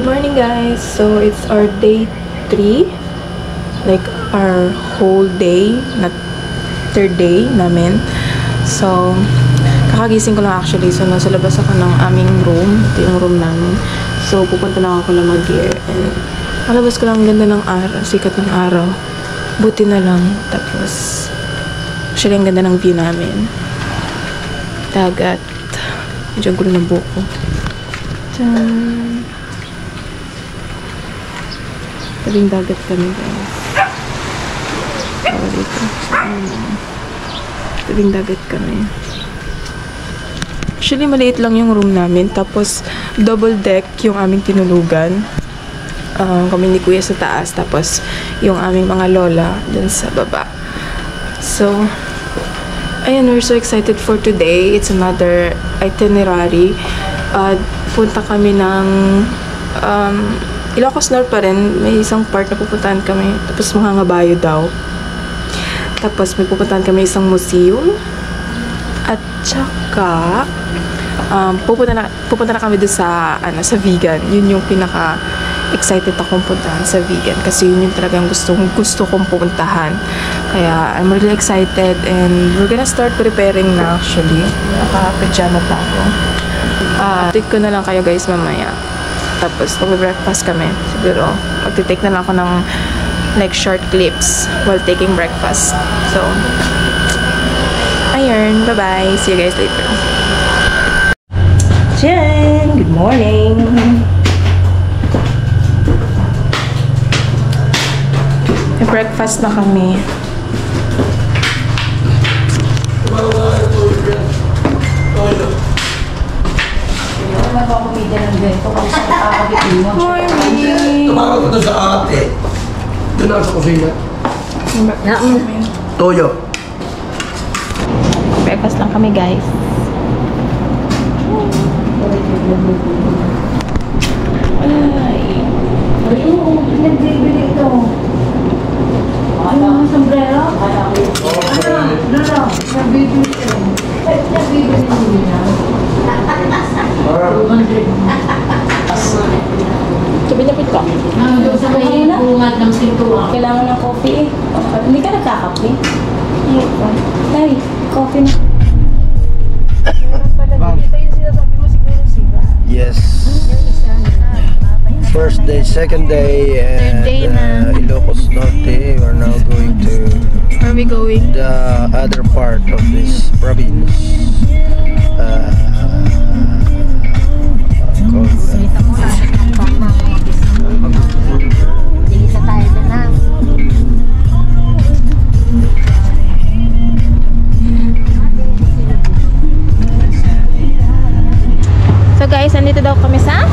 Good morning guys! So it's our day 3, like our whole day, not third day namin. So kakagising ko lang actually, so nasa labas ako ng aming room, ito yung room namin. So pupunta lang ako lang mag-gear and malabas ko lang ang ganda ng araw, sikat ng araw, buti na lang. Tapos actually ang ganda ng view namin, dagat, medyo gulo ng buko. Diyan. Tabing dagat kami guys. Dito. Tabing dagat kami. Actually maliit lang yung room namin. Tapos double deck yung aming tinulugan. Kami ni Kuya sa taas. Tapos yung aming mga lola dun sa baba. So ayan, we're so excited for today. It's another itinerary. Punta kami ng Ilocos North pa rin. May isang part na pupuntahan kami. Tapos Mangangabayo daw. Tapos may pupuntahan kami isang museum. At saka pupunta na kami doon sa sa vegan. Yun yung pinaka excited akong puntahan sa vegan. Kasi yun yung talagang gusto kong pupuntahan. Kaya I'm really excited and we're gonna start preparing na actually. Naka-pajama pa ako. Tweet ko na lang kayo guys mamaya. Tapos mag-breakfast kami. Siguro magte-take na lang ako ng like short clips while taking breakfast. So ayun, bye-bye. See you guys later. Jen! Good morning! May breakfast na kami. Morning! Tumawag ko na sa ate. Doon na sa kusina. Toyo. Breakfast lang kami guys. Ay. Ayun, nagbibili ito. Ano ang sombrero? Ano? Nabibili ito. Nabibili niya. 200. Kapit-kapit ka. Doon sa may bungad ng sintuan. Kailangan ng coffee. Hindi ka nagkakape? Hindi pa. Nay, coffee na. Yes. First day, second day, and Third day na. Ilocos Norte. We're now going to Where are we going? the other part of this province. So guys, nandito daw kami sa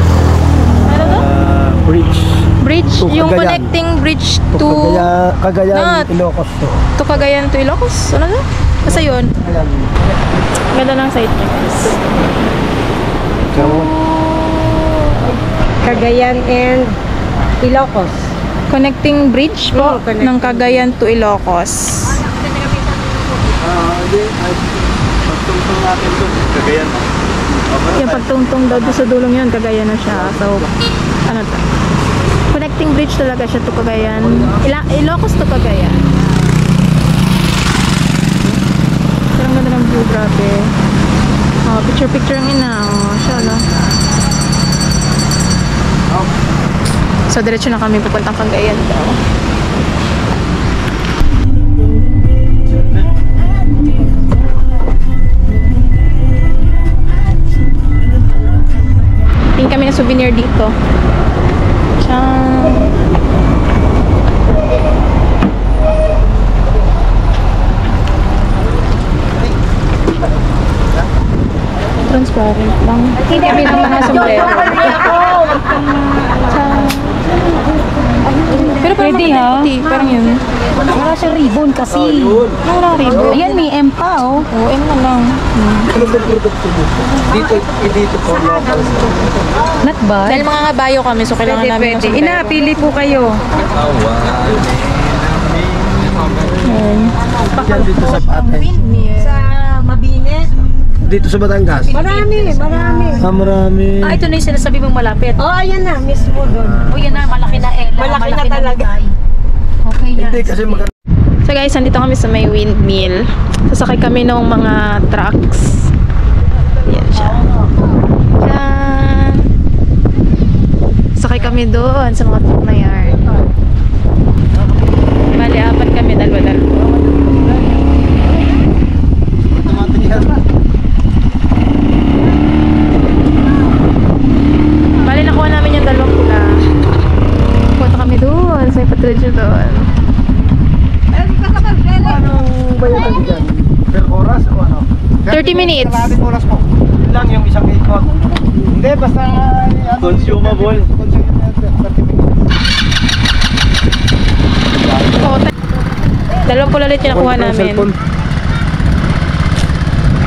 Bridge. bridge, To yung Cagayan. connecting bridge to Cagayan, Ilocos to. Cagayan to Ilocos. Ano na? Basta yun. Ganda ng site niya guys. Cagayan and Ilocos. Connecting bridge po ng Cagayan to Ilocos. Pagtungtong natin doon, Cagayan. Yung pagtungtong daw doon sa dulong yun, Cagayan na siya. So, ano to? Connecting bridge talaga siya to Cagayan. Ilocos to Cagayan. Pero ang ganda ng view, grabe. Picture-picture ang ina. Siya, no? So, diretso na kami pupuntang Cagayan daw. Tingin kami ng souvenir dito. Tiyang! Transparent lang. Kami ng mga sombrero. Pero parang Pwede, ha? puti, parang yun. Wala siyang ribbon kasi. Wala ribbon. Ayan, may M pa, oh. Oo, M na lang. Dito po. Not bad. Dahil mga kabayo kami, so kailangan namin ng sombrero. Inapili po kayo. Yan dito sa patay. Sa Mabini. dito sa Batangas? Marami. Ah, marami. Ah, ito na yung sinasabi mong malapit. Oh, ayan na, mismo doon. O yan na, malaki na Ella. Malaki na talaga. Lugay. Okay yan. Hindi kasi maganda. So guys, nandito kami sa may windmill. Sasakay kami ng mga trucks. Yan siya. Yan. Sakay kami doon sa mga truck na yan. Bali, apat kami, dalawa-dalawa. Bali, nakuha namin yung dalawang pula. Punta kami doon. Sa ipatradyo doon. Anong bayaran dyan? Per oras o ano? 30 minutes. Kalahating oras po. Yun lang yung isang ikot. Hindi, basta ano, consumable. Consumable 30 minutes. Oo, dalawang pula ulit yung nakuha namin.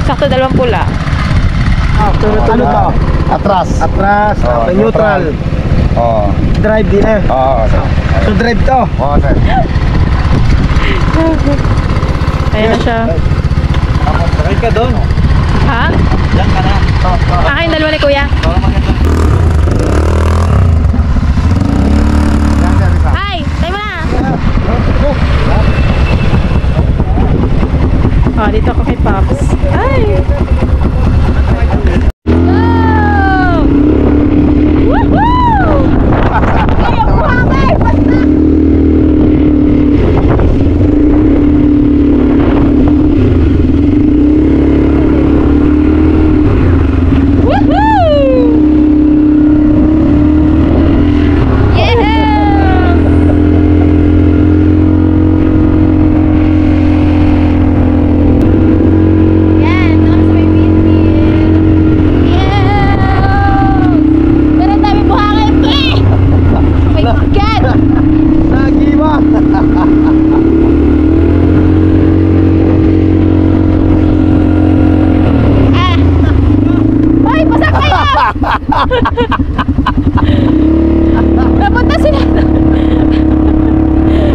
Sakto dalawang pula. Ano to? Atras. Atras. Neutral. Oo. Drive din eh. Oo, sir. So drive to. Oo, sir. Ayan na siya. Sakay ka doon. Ha? Diyan ka na. Akin dalawa ni kuya. Hi! Tayo mo na! Oh, dito ako kay Pops. Hi! Go! Woohoo! Kaya buhangay! Basta! Napunta sila.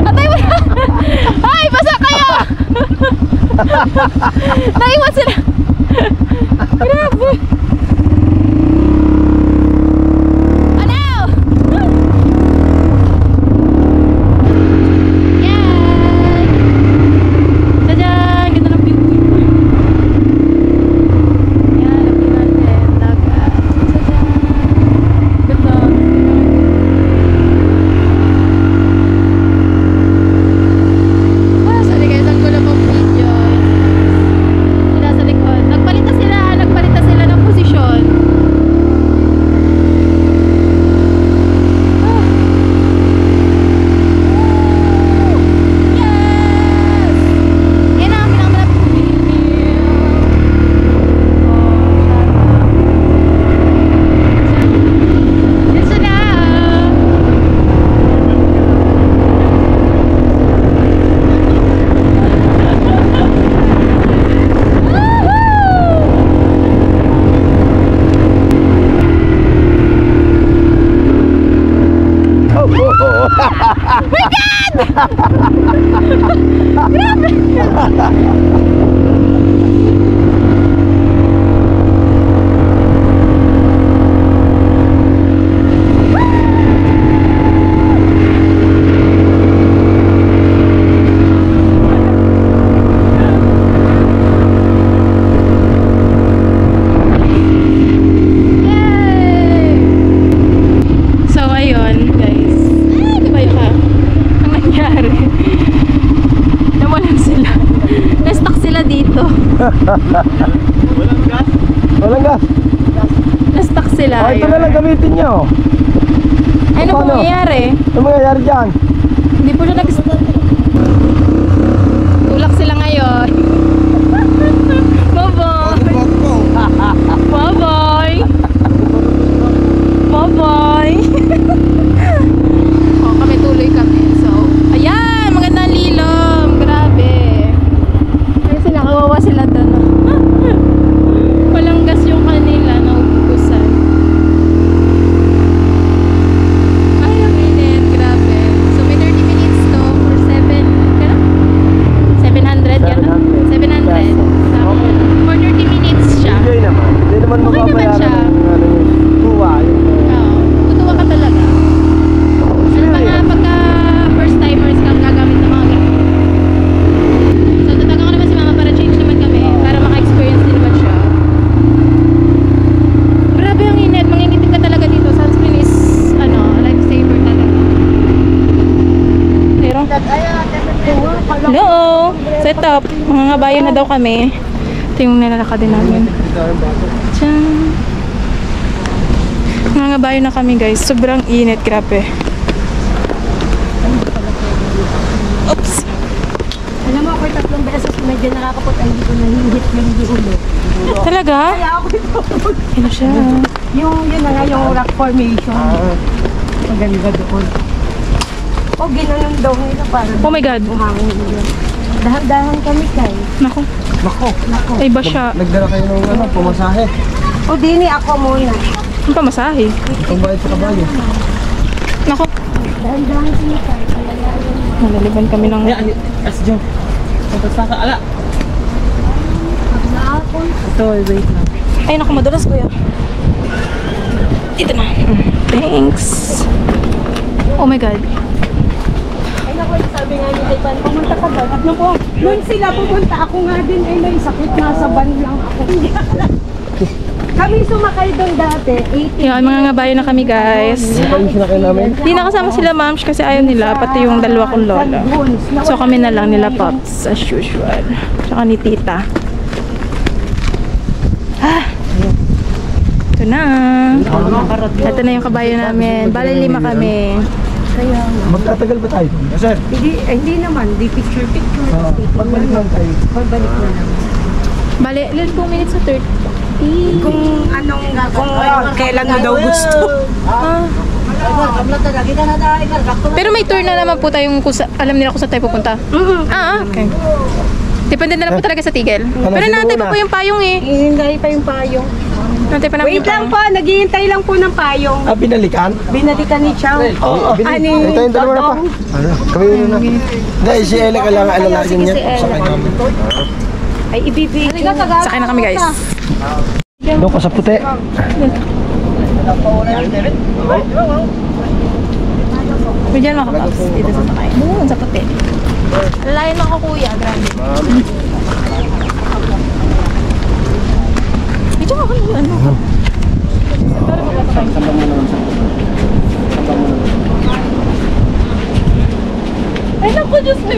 Atay mo na. Ay, basa kayo. Naiwan sila. Grabe. Ano? Yan. Tadyan. Ganda ng view. Yan, ang view natin. Dagat. Ganda. Ah, sorry guys, ang gulo mong video. Sila sa likod. Nagpalit na sila ng posisyon. Ah. Yes! Yan ang pinakamalapit na video. Yan sila. Yay! So, ayun, guys. Di ba yun? Ang nangyari? Nawalan sila. Na-stuck sila dito. Walang gas. Walang gas. Na-stuck sila. Oh, ito na lang gamitin nyo. Ano Paano? pong mangyayari? Ano mangyayari dyan? Hindi po siya tulak sila ngayon. Bye-bye. Bye-bye. Bye-bye. Oh, kami tuloy kami. So, ayan, magandang lilom. Grabe. Ayun sila, kawawa sila doon. Walang gas yung kanila, naubusan. Ay, ang init. Grabe. So, may 30 minutes to for 700 yan. Ito, mga bayo na daw kami. Ito yung nilalakad din namin. Tiyang. Mga bayo na kami guys. Sobrang init, grabe. Oops. Alam mo, ako'y 3 beses medyo nakakapot ay hindi ko nahihit yung hindi ulo. Talaga? Kaya ako ito. Ano siya? Yun na nga yung rock formation. Maganda doon. O, ginanon daw nila para Oh my God. buhangin nila. Dahan-dahan kami kay. Nako. Nako. Ay ba siya? Nagdala kayo ng ano, pumasahe. O, dini ako muna. Ang pamasahe. Ang bayad sa kabayo. Nako. Dahan-dahan kami kay. Nalaliban kami ng... As Joe. Punta sa ala. Naapon. Ito, wait na. Ay, naku, madulas kuya. Dito na. Thanks. Oh my God. Ay, naku, sabi nga ni Ivan, pumunta ka ba? At naku, doon sila pupunta. Ako nga din ay may sakit. Nasa van lang ako. Kami sumakay doon dati. 80. Yan, mga ngabayo na kami guys. Ano pa yung sinakay namin? Hindi nakasama sila mams kasi ayaw nila. Pati yung dalawa kong lola. So kami na lang nila pops as usual. Tsaka ni tita. Ah! Ito na. Ito na yung kabayo namin. Bali 5 kami. Kaya nga. Magtatagal ba tayo? Yes, sir. Hindi naman. Di picture-picture. Pagbalik lang tayo. Pagbalik na lang. Bali, ilan pong minutes sa 30? Kung kailan mo daw gusto. Pero may tour na naman po tayong alam nila kung saan tayo pupunta. Okay. Depende na lang po talaga sa tigil. Pero naantay pa po yung payong eh. Hinihintay pa yung payong. Naantay pa namin Wait yung lang payong. po, naghihintay lang po ng payong. Ah, binalikan? Binalikan ni Chow. Oo, Ani, ito yung dalawa na pa. Ano? Kami yun na. Hindi, si Ella kailangan alalagin niya. Sa kanya. ay ibibigay. Sakay na kami guys. Doon ka sa puti. May dyan mga kapaps. Dito sa sakay. Doon sa puti. Lalayan lang ako kuya. Grabe. Dito ako yung ano. Ay naku, Diyos mo.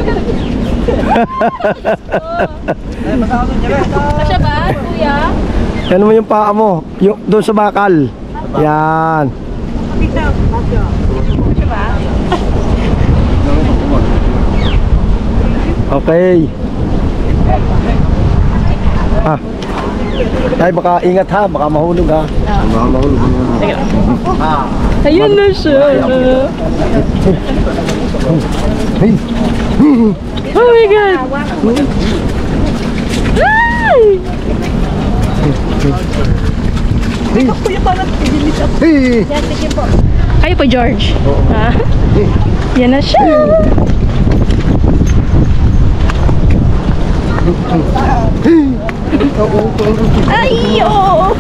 Kasya ba, kuya? Yan mo yung paa mo. Yung, doon sa bakal. Yan. Kasya ba? Okay. Ah. Ay, baka ingat ha. Baka mahulog ha. Baka mahulog. Sige lang. Ayun na siya. Hey. Oh my God. Ay! Hey. Kayo po, George. Ha? Yan na siya. Ay, oo.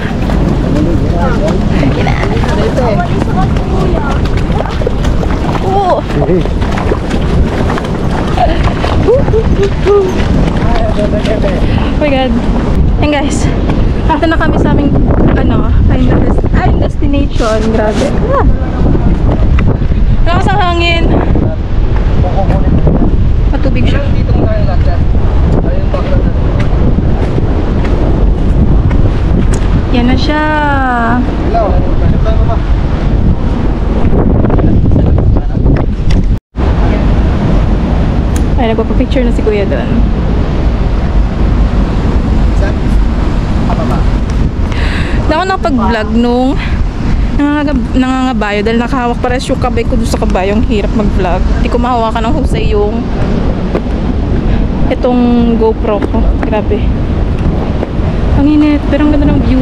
Oo. Hey. Oh my God. Yan guys. Ito na kami sa aming final destination. Grabe. Ah. Lakas ang hangin. Matubig siya. Yan na siya. Ay, nagpapapicture na si kuya doon. Na ako nakapag-vlog nung nangangabayo dahil nakahawak pares yung kabay ko doon sa kabayo. Ang hirap mag-vlog. Hindi ko mahawakan ng husay yung itong GoPro ko. Grabe. Ang init. Pero ang ganda ng view.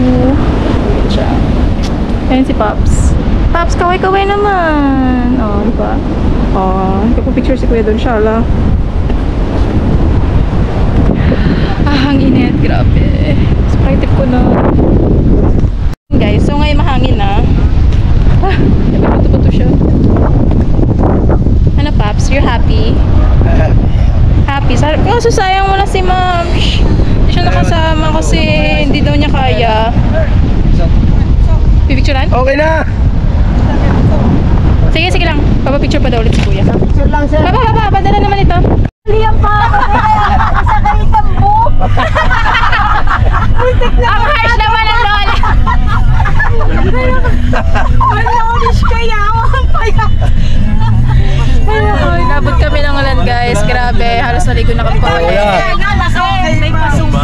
Ayan si Pops. Pops, kaway-kaway naman. Oh, diba? Oh, nagpapicture si kuya doon. Shala. Ah, ang init. Grabe. Sprite tip ko na. Guys, so ngayon mahangin na. Ah, nagpaputo-puto siya. Ano, Pops? You're happy? Happy? Kaso sayang mo na si Ma'am. Hindi siya nakasama kasi hindi daw niya kaya. Pipicturean? Okay na. Sige, sige lang. Papapicture pa daw ulit si Kuya. Picture lang sir. Padala naman ito. Liam pa. Isa kayo Ang harsh naman ang lola. Malonish kaya ako ang paya. Inabot kami ng ulan guys. Grabe. Halos naligo na kami pa ulit. May pasumpa.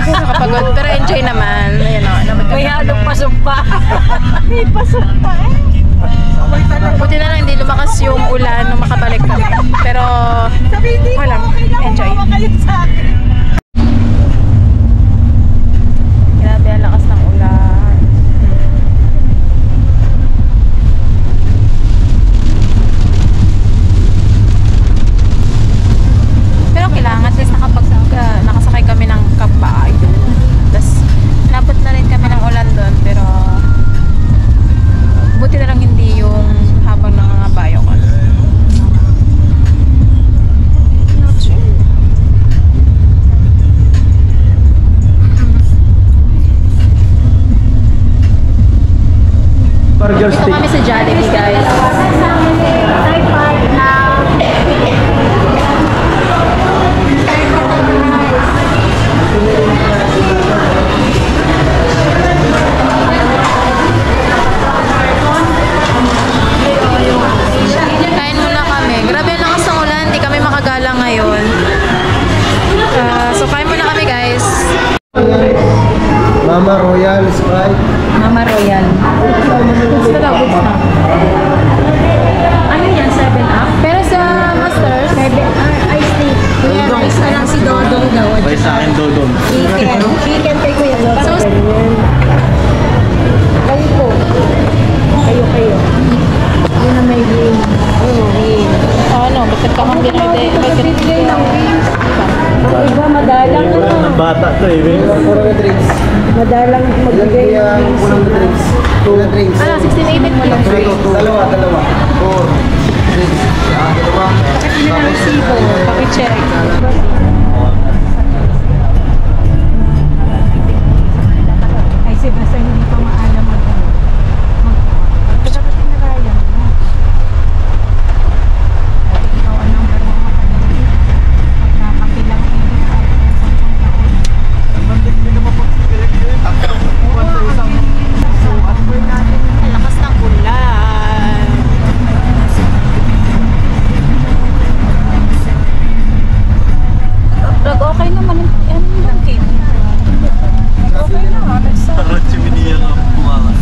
Nakapagod. Pero enjoy naman. Ayan o. May halong pasumpa. May pasumpa eh. Buti na lang hindi lumakas yung ulan nung makabalik kami. Pero wala. Enjoy. Grabe ang lakas ng ulan. Pero kailangan at least nakasakay kami ng kabayo. Tapos nabot na rin kami ng ulan doon. Pero buti na lang hindi yung habang nangangabayo ko. Burger Dito stick. kami sa Jollibee guys. Kain muna kami. Grabe ang lakas ng ulan. Hindi kami makagala ngayon. So kain muna kami guys. Mama Royal Sprite. Mama Royal. Gusto daw, gusto na. Ano yan? 7-up? Pero sa Masters, Ice tea. Kuya, ice na lang si Dodong daw. May sa akin dodong. Chicken. Chicken kay Kuya Dodong. So, Kayo po. Kayo. Yun na may wing. Wing. ano, bakit ka mang binili? Bigay ng wings. Ang iba madalang ano. Bata to eh. Kurang drinks. Madalang magbigay ng wings. Kurang drinks. Kurang drinks. Ano, 16.8 mo lang. Dalawa. 4 drinks. Dalawa. Kasi na ng sibo. Pakicheck. Ay, si basta hindi pa maalam Pagka tinarayan mo. At ikaw anong gano'n makalagay. Pagkakapilang Ang lakas ng ulan. Okay naman. Ano yung game? Okay na. Parang chiminiya ka bumangas.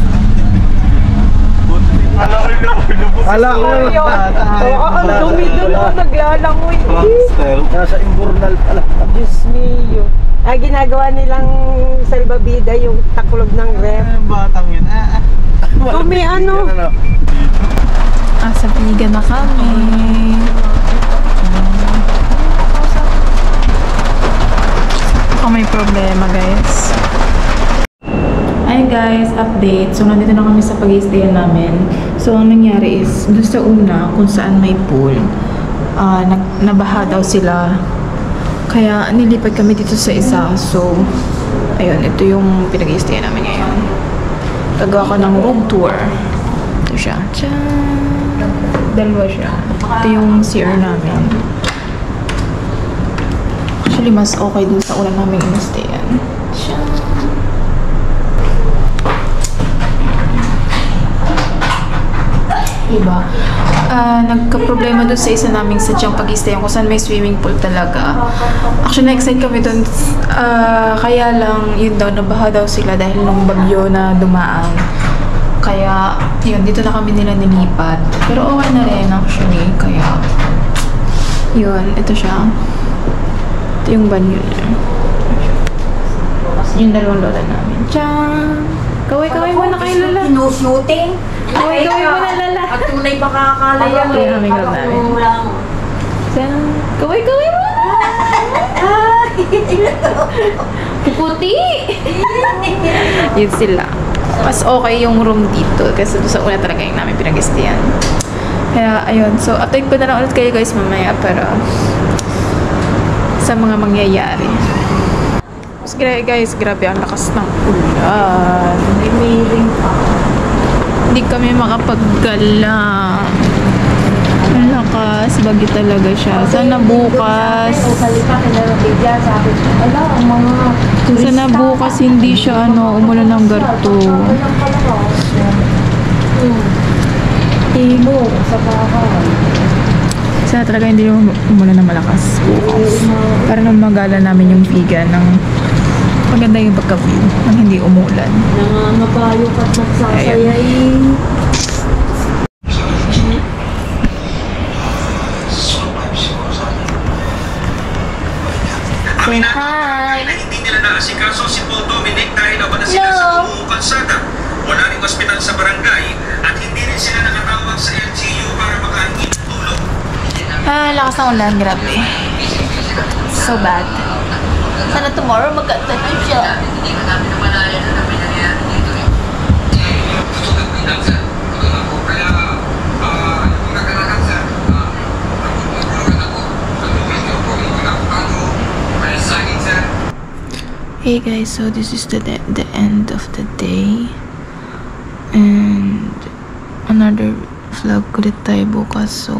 Kala ko ang dumi doon ako naglalangoy. nasa imburnal pala. Diyos mio. Ginagawa nilang salbabida yung taklog ng ref. Batang yun. Dumi ano? Sa Piligan na kami. Ako may problema guys. Ayun guys, update. So nandito na kami sa pag-i-stay namin. So ang nangyari is, doon sa una, kung saan may pool, nabaha daw sila. Kaya nilipat kami dito sa isa. So, ayun, ito yung pinag-i-stay namin ngayon. Gagawa ko ng room tour. Ito siya. Tiyaan! Dalawa siya. Ito yung CR namin. Actually, mas okay dun sa una namin in-stayan. Tiyaan! Diba? Nagka-problema doon sa isa naming sadyang pag-i-stayan kung saan may swimming pool talaga. Actually, na-excite kami doon. Kaya lang, yun daw, nabaha daw sila dahil nung bagyo na dumaan. Kaya, yun, dito na kami nila nilipat. Pero okay na rin, actually. Kaya, yun, ito siya. Ito yung banyo niya. Yung dalawang lola namin. Tiyaan! Kaway-kaway mo na kayo, lola. Shooting? Kaway-kaway mo na, lola. At tunay pa kakakalaya mo. Kaya kami grab namin. Tiyaan! Kaway-kaway mo! Puputi! Yun sila. Mas okay yung room dito kasi doon sa una talaga yung namin pinag-istayan. Kaya, ayun. So, update ko na lang ulit kayo guys mamaya para sa mga mangyayari. Guys, grabe ang lakas ng ulan. Amazing pa. Hindi kami makapaggala. Ang lakas. bukas. Bagyo talaga siya. Sana bukas. Sana bukas hindi siya umulan ng garto. Sana talaga hindi umulan ng malakas bukas. Para nang magala namin yung vegan ng maganda yung pagka-view nang hindi umulan. Nangangabayo ka't nagsasayayin. Say hi! Na hindi nila naasikaso si Paul Dominic dahil naman na sila sa buong kalsada. Wala ring ospital sa barangay at hindi rin sila nakatawag sa LGU para makahingi ng tulong. Lakas ng ulan, grabe. So bad. Sana tomorrow magkatanim siya. Hey guys, so this is the end of the day. And another vlog ulit tayo bukas. So,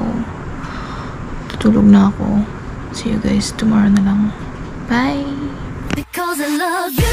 tutulog na ako. See you guys tomorrow na lang. Bye! Because I love you.